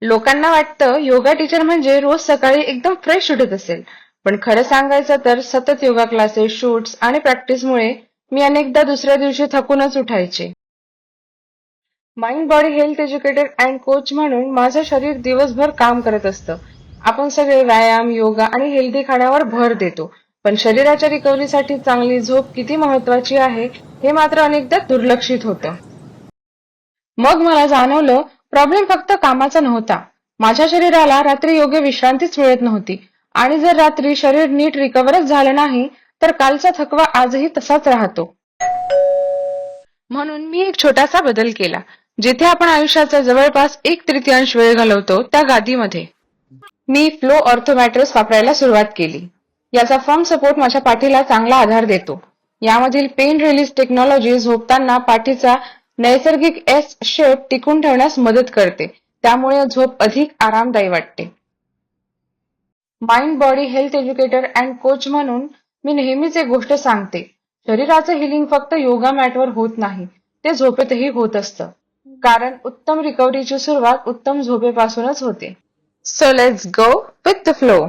लोकांना वाटतं योगा टीचर म्हणजे रोज सकाळी एकदम फ्रेश उठत असेल. पण खरं सांगायचं तर सतत योगा क्लासेस, शूट्स आणि प्रॅक्टिसमुळे मी अनेकदा दुसऱ्या दिवशी थकूनच उठायचे. Mind body health educator and coach म्हणून माझं शरीर दिवसभर काम करत असतं. आपण सगळे व्यायाम, योगा आणि हेल्दी खाण्यावर भर देतो. पण शरीराच्या रिकव्हरीसाठी चांगली झोप किती महत्वाची आहे हे मात्र अनेकदा दुर्लक्षित होतं. मग मला जाणवलं प्रॉब्लेम फक्त कामाचा नव्हता. माझ्या शरीराला रात्री योग्य विश्रांतीच मिळत नव्हती आणि जर रात्री शरीर नीट रिकव्हरच झालं नाही तर कालचा थकवा आजही तसाच राहतो. म्हणून मी एक छोटासा बदल केला. जिथे आपण आयुष्याचा जवळपास 1/3 वेळ घालवतो त्या गादीमध्ये मी फ्लो ऑर्थो मॅट्रेस वापरायला सुरुवात केली. याचा फर्म सपोर्ट माझ्या पाठीला चांगला आधार देतो. यामधील पेन रिलीज टेक्नॉलॉजी झोपताना पाठीचा नैसर्गिक एस शेप टिकून ठेवण्यास मदत करते. त्यामुळे झोप अधिक आरामदायी वाटते. Mind body health educator and coach म्हणून मी नेहमीच एक गोष्ट सांगते. शरीराचं हिलिंग फक्त योगा मॅटवर होत नाही, ते झोपेतही होत असतं. कारण उत्तम रिकव्हरीची सुरुवात उत्तम झोपेपासूनच होते. So let's go with the flow.